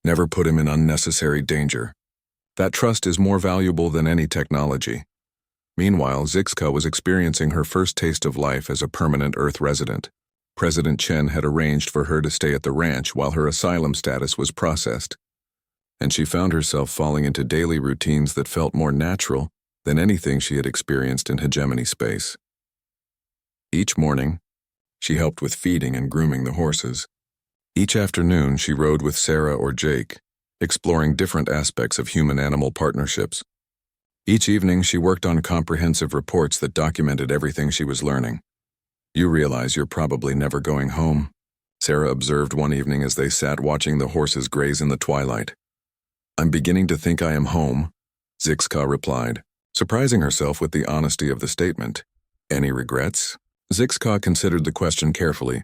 never put him in unnecessary danger. That trust is more valuable than any technology. Meanwhile, Zix Ka was experiencing her first taste of life as a permanent Earth resident. President Chen had arranged for her to stay at the ranch while her asylum status was processed, and she found herself falling into daily routines that felt more natural than anything she had experienced in hegemony space. Each morning, she helped with feeding and grooming the horses. Each afternoon, she rode with Sarah or Jake, exploring different aspects of human-animal partnerships. Each evening, she worked on comprehensive reports that documented everything she was learning. You realize you're probably never going home, Sarah observed one evening as they sat watching the horses graze in the twilight. I'm beginning to think I am home, Zix Ka replied, surprising herself with the honesty of the statement. Any regrets? Zix Ka considered the question carefully.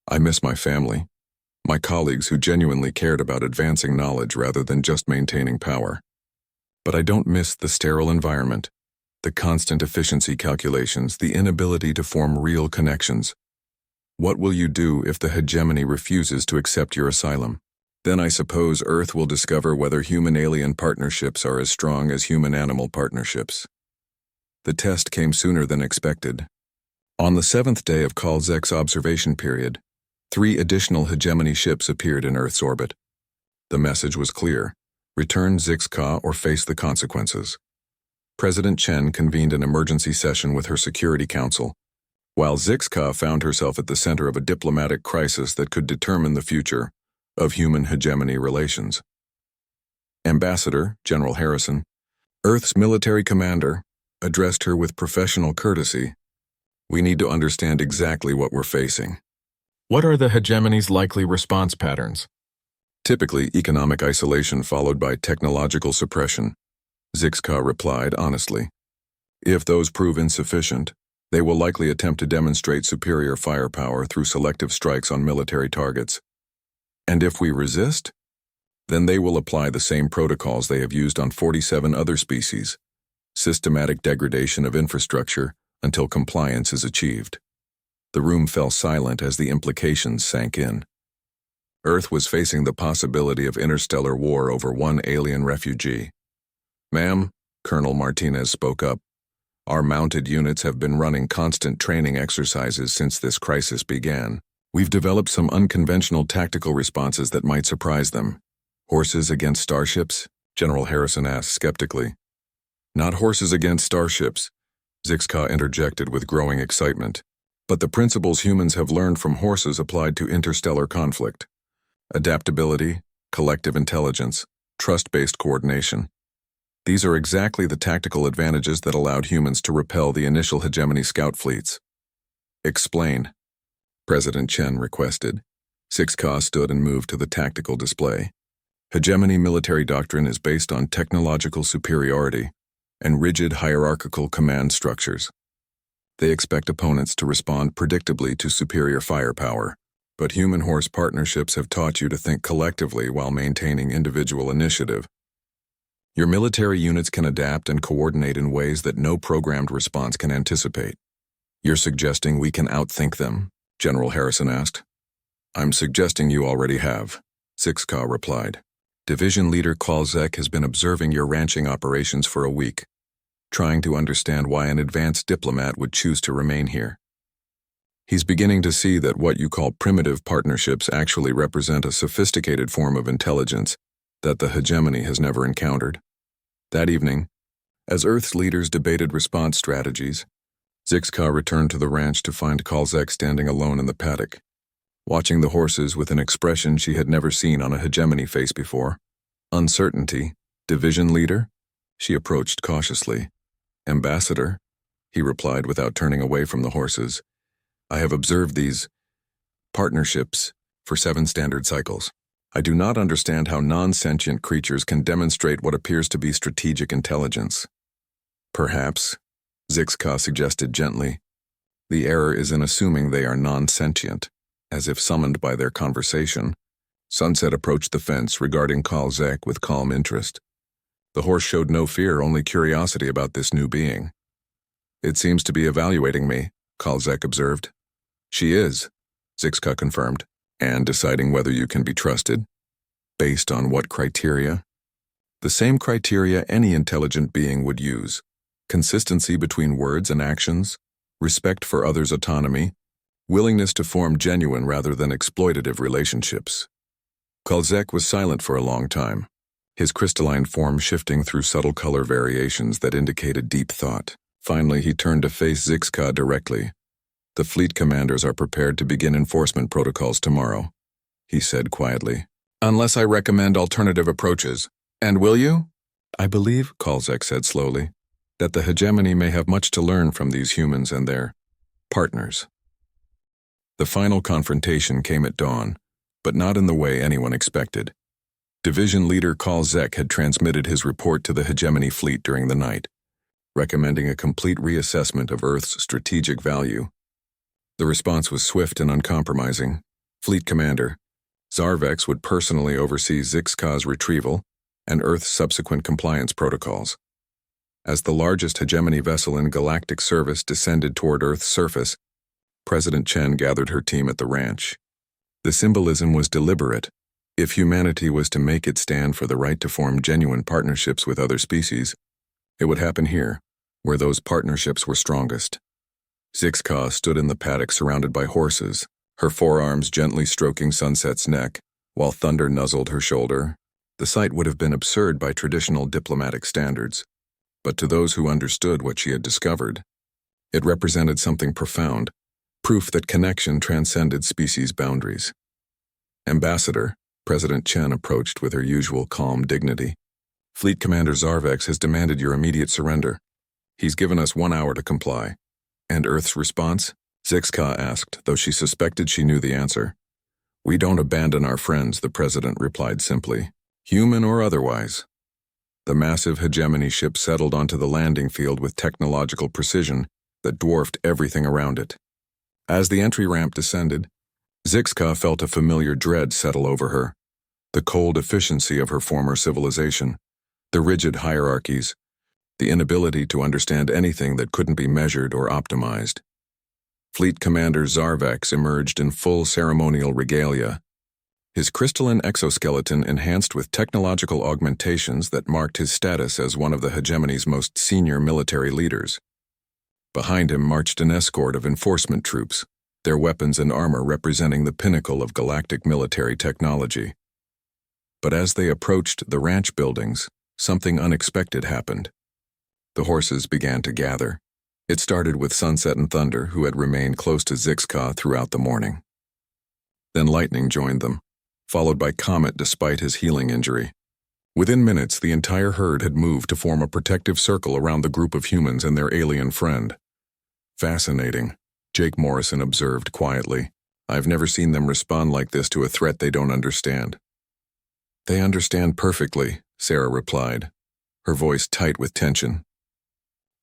I miss my family. My colleagues who genuinely cared about advancing knowledge rather than just maintaining power. But I don't miss the sterile environment, the constant efficiency calculations, the inability to form real connections. What will you do if the hegemony refuses to accept your asylum? Then I suppose Earth will discover whether human-alien partnerships are as strong as human-animal partnerships. The test came sooner than expected. On the 7th day of Kalzek's observation period, 3 additional hegemony ships appeared in Earth's orbit. The message was clear: return Zixka or face the consequences. President Chen convened an emergency session with her Security Council, while Zixka found herself at the center of a diplomatic crisis that could determine the future of human hegemony relations. Ambassador General Harrison, Earth's military commander, addressed her with professional courtesy. We need to understand exactly what we're facing.
What are the hegemony's likely response patterns?
Typically, economic isolation followed by technological suppression, Zixka replied honestly. If those prove insufficient, they will likely attempt to demonstrate superior firepower through selective strikes on military targets. And if we resist, then they will apply the same protocols they have used on 47 other species: systematic degradation of infrastructure until compliance is achieved. The room fell silent as the implications sank in. Earth was facing the possibility of interstellar war over one alien refugee. "Ma'am," Colonel Martinez spoke up, "our mounted units have been running constant training exercises since this crisis began. We've developed some unconventional tactical responses that might surprise them." "Horses against starships?" General Harrison asked skeptically. "Not horses against starships," Zixka interjected with growing excitement. "But the principles humans have learned from horses applied to interstellar conflict. Adaptability, collective intelligence, trust-based coordination. These are exactly the tactical advantages that allowed humans to repel the initial hegemony scout fleets." "Explain," President Chen requested. Zixka stood and moved to the tactical display. "Hegemony military doctrine is based on technological superiority and rigid hierarchical command structures. They expect opponents to respond predictably to superior firepower, but human-horse partnerships have taught you to think collectively while maintaining individual initiative. Your military units can adapt and coordinate in ways that no programmed response can anticipate." "You're suggesting we can outthink them?" General Harrison asked. "I'm suggesting you already have," Zixka replied. "Division Leader Kalzek has been observing your ranching operations for a week, trying to understand why an advanced diplomat would choose to remain here. He's beginning to see that what you call primitive partnerships actually represent a sophisticated form of intelligence that the hegemony has never encountered." That evening, as Earth's leaders debated response strategies, Zixka returned to the ranch to find Kalzek standing alone in the paddock, watching the horses with an expression she had never seen on a hegemony face before. "Uncertainty, Division Leader?" She approached cautiously. "Ambassador," he replied without turning away from the horses, "I have observed these partnerships for 7 standard cycles. I do not understand how non-sentient creatures can demonstrate what appears to be strategic intelligence." "Perhaps," Zixka suggested gently, "the error is in assuming they are non-sentient, as if summoned by their conversation." Sunset approached the fence, regarding Kalzek with calm interest. The horse showed no fear, only curiosity about this new being. "It seems to be evaluating me," Kalzek observed. "She is," Zixka confirmed. "And deciding whether you can be trusted." "Based on what criteria?" "The same criteria any intelligent being would use: consistency between words and actions, respect for others' autonomy, willingness to form genuine rather than exploitative relationships." Kalzek was silent for a long time, his crystalline form shifting through subtle color variations that indicated deep thought. Finally, he turned to face Zixka directly. "The fleet commanders are prepared to begin enforcement protocols tomorrow," he said quietly. "Unless I recommend alternative approaches. And will you?" "I believe," Kalzek said slowly, "that the hegemony may have much to learn from these humans and their partners." The final confrontation came at dawn, but not in the way anyone expected. Division Leader Kalzek had transmitted his report to the hegemony fleet during the night, recommending a complete reassessment of Earth's strategic value. The response was swift and uncompromising. "Fleet Commander, Zarvex would personally oversee Zixca's retrieval and Earth's subsequent compliance protocols. As the largest hegemony vessel in galactic service descended toward Earth's surface, President Chen gathered her team at the ranch. The symbolism was deliberate. If humanity was to make its stand for the right to form genuine partnerships with other species, it would happen here, where those partnerships were strongest. Zixca stood in the paddock surrounded by horses, her forearms gently stroking Sunset's neck, while Thunder nuzzled her shoulder. The sight would have been absurd by traditional diplomatic standards, but to those who understood what she had discovered, it represented something profound, proof that connection transcended species boundaries. Ambassador, President Chen approached with her usual calm dignity. Fleet Commander Zarvex has demanded your immediate surrender. He's given us 1 hour to comply. And Earth's response? Zixca asked, though she suspected she knew the answer. We don't abandon our friends, the President replied simply, human or otherwise. The massive hegemony ship settled onto the landing field with technological precision that dwarfed everything around it. As the entry ramp descended, Zixca felt a familiar dread settle over her. The cold efficiency of her former civilization, the rigid hierarchies, the inability to understand anything that couldn't be measured or optimized. Fleet Commander Zarvex emerged in full ceremonial regalia, his crystalline exoskeleton enhanced with technological augmentations that marked his status as one of the hegemony's most senior military leaders. Behind him marched an escort of enforcement troops, their weapons and armor representing the pinnacle of galactic military technology. But as they approached the ranch buildings, something unexpected happened. The horses began to gather. It started with Sunset and Thunder, who had remained close to Zixca throughout the morning. Then Lightning joined them, followed by Comet despite his healing injury. Within minutes, the entire herd had moved to form a protective circle around the group of humans and their alien friend. Fascinating, Jake Morrison observed quietly. I've never seen them respond like this to a threat they don't understand. They understand perfectly, Sarah replied, her voice tight with tension.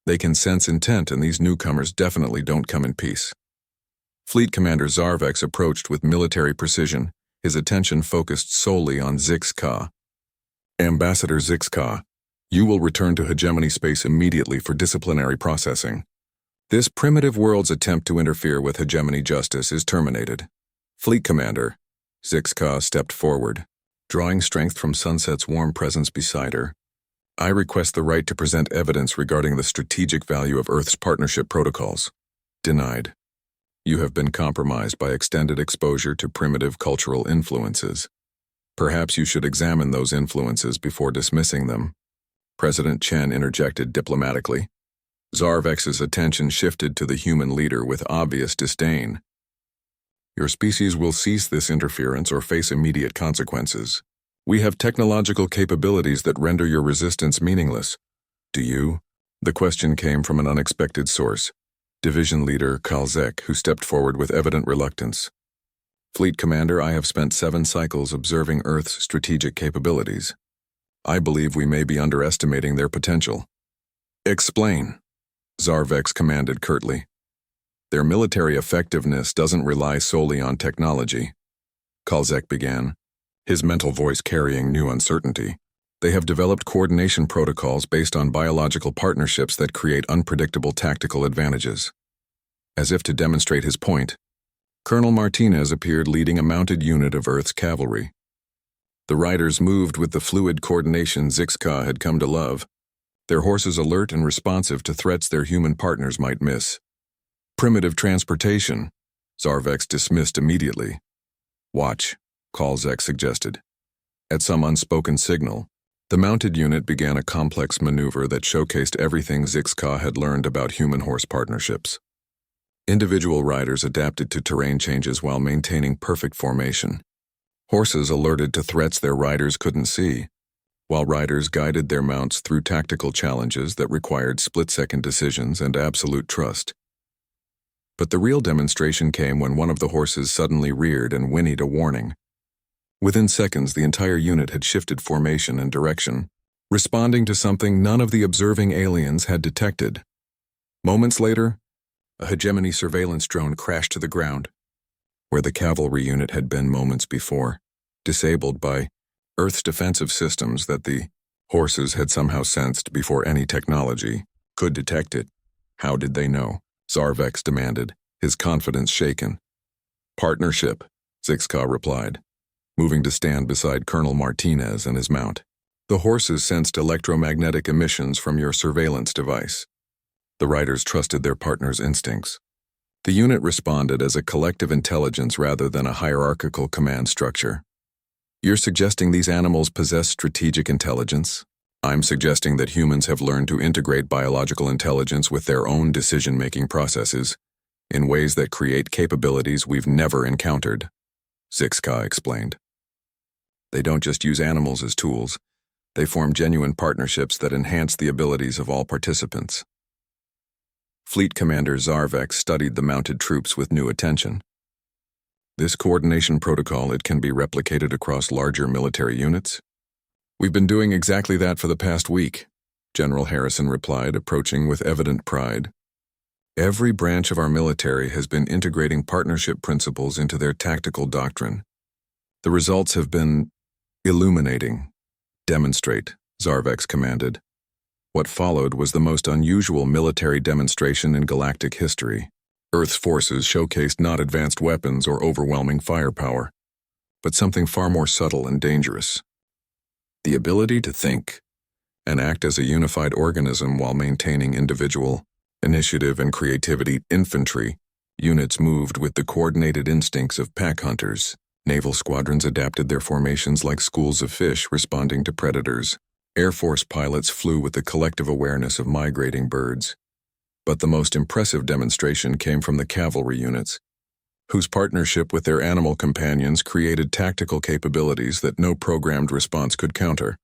They can sense intent, and these newcomers definitely don't come in peace. Fleet Commander Zarvex approached with military precision, his attention focused solely on Zixca. Ambassador Zixca, you will return to hegemony space immediately for disciplinary processing. This primitive world's attempt to interfere with hegemony justice is terminated. Fleet Commander, Zixca stepped forward, drawing strength from Sunset's warm presence beside her. I request the right to present evidence regarding the strategic value of Earth's partnership protocols. Denied. You have been compromised by extended exposure to primitive cultural influences. Perhaps you should examine those influences before dismissing them. President Chen interjected diplomatically. Zarvex's attention shifted to the human leader with obvious disdain. Your species will cease this interference or face immediate consequences. We have technological capabilities that render your resistance meaningless. Do you? The question came from an unexpected source. Division Leader Kalzek, who stepped forward with evident reluctance. Fleet Commander, I have spent 7 cycles observing Earth's strategic capabilities. I believe we may be underestimating their potential. Explain, Zarvex commanded curtly. Their military effectiveness doesn't rely solely on technology. Kalzek began, his mental voice carrying new uncertainty. They have developed coordination protocols based on biological partnerships that create unpredictable tactical advantages. As if to demonstrate his point, Colonel Martinez appeared leading a mounted unit of Earth's cavalry. The riders moved with the fluid coordination Zixca had come to love, their horses alert and responsive to threats their human partners might miss. Primitive transportation, Zarvex dismissed immediately. Watch, Kalzek suggested. At some unspoken signal, the mounted unit began a complex maneuver that showcased everything Zixca had learned about human-horse partnerships. Individual riders adapted to terrain changes while maintaining perfect formation. Horses alerted to threats their riders couldn't see, while riders guided their mounts through tactical challenges that required split-second decisions and absolute trust. But the real demonstration came when one of the horses suddenly reared and whinnied a warning. Within seconds, the entire unit had shifted formation and direction, responding to something none of the observing aliens had detected. Moments later, a hegemony surveillance drone crashed to the ground, where the cavalry unit had been moments before. disabled by Earth's defensive systems that the horses had somehow sensed before any technology could detect it. How did they know? Zarvex demanded, his confidence shaken. Partnership, Zixka replied, moving to stand beside Colonel Martinez and his mount. The horses sensed electromagnetic emissions from your surveillance device. The riders trusted their partner's instincts. The unit responded as a collective intelligence rather than a hierarchical command structure. You're suggesting these animals possess strategic intelligence? I'm suggesting that humans have learned to integrate biological intelligence with their own decision-making processes in ways that create capabilities we've never encountered, Zixka explained. They don't just use animals as tools, they form genuine partnerships that enhance the abilities of all participants. Fleet Commander Zarvex studied the mounted troops with new attention. This coordination protocol, it can be replicated across larger military units? We've been doing exactly that for the past week, General Harrison replied, approaching with evident pride. Every branch of our military has been integrating partnership principles into their tactical doctrine. The results have been illuminating. Demonstrate, Zarvex commanded. What followed was the most unusual military demonstration in galactic history. Earth's forces showcased not advanced weapons or overwhelming firepower, but something far more subtle and dangerous. The ability to think and act as a unified organism while maintaining individual initiative and creativity. Infantry units moved with the coordinated instincts of pack hunters. Naval squadrons adapted their formations like schools of fish responding to predators. Air Force pilots flew with the collective awareness of migrating birds. But the most impressive demonstration came from the cavalry units, whose partnership with their animal companions created tactical capabilities that no programmed response could counter.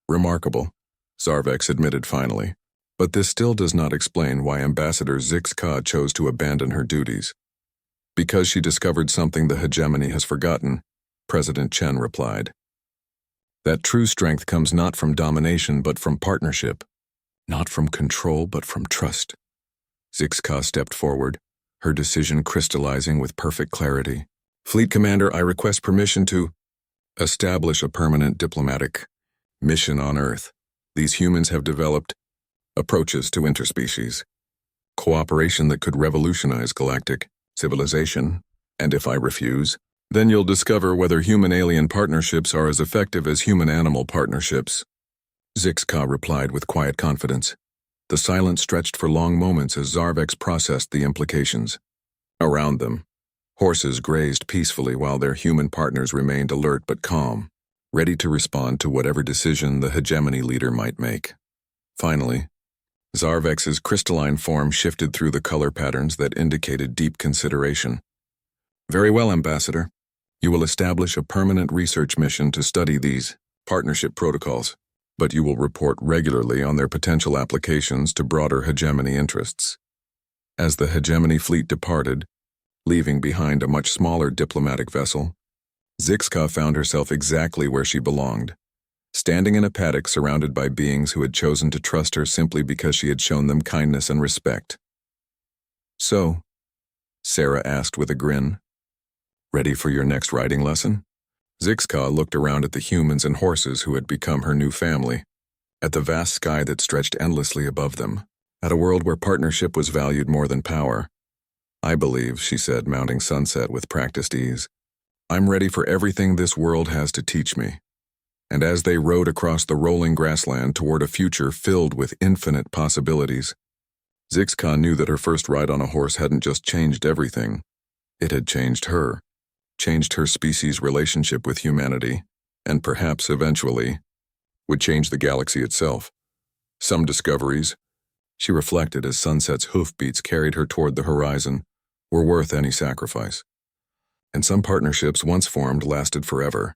Remarkable, Zarvex admitted finally. But this still does not explain why Ambassador Zixka chose to abandon her duties. Because she discovered something the hegemony has forgotten, President Chen replied. That true strength comes not from domination but from partnership, not from control but from trust. Zixka stepped forward, her decision crystallizing with perfect clarity. Fleet Commander, I request permission to establish a permanent diplomatic mission on Earth. These humans have developed approaches to interspecies cooperation that could revolutionize galactic civilization, and if I refuse, then you'll discover whether human-alien partnerships are as effective as human-animal partnerships. Zixka replied with quiet confidence. The silence stretched for long moments as Zarvex processed the implications. Around them, horses grazed peacefully while their human partners remained alert but calm, ready to respond to whatever decision the hegemony leader might make. Finally, Zarvex's crystalline form shifted through the color patterns that indicated deep consideration. Very well, Ambassador. You will establish a permanent research mission to study these partnership protocols, but you will report regularly on their potential applications to broader hegemony interests. As the hegemony fleet departed, leaving behind a much smaller diplomatic vessel, Zixka found herself exactly where she belonged, standing in a paddock surrounded by beings who had chosen to trust her simply because she had shown them kindness and respect. So, Sarah asked with a grin, ready for your next riding lesson? Zixka looked around at the humans and horses who had become her new family, at the vast sky that stretched endlessly above them, at a world where partnership was valued more than power. I believe, she said, mounting Sunset with practiced ease. I'm ready for everything this world has to teach me. And as they rode across the rolling grassland toward a future filled with infinite possibilities, Zixka knew that her first ride on a horse hadn't just changed everything. It had changed her species' relationship with humanity, and perhaps eventually would change the galaxy itself. Some discoveries, she reflected as Sunset's hoofbeats carried her toward the horizon, were worth any sacrifice. And some partnerships once formed lasted forever.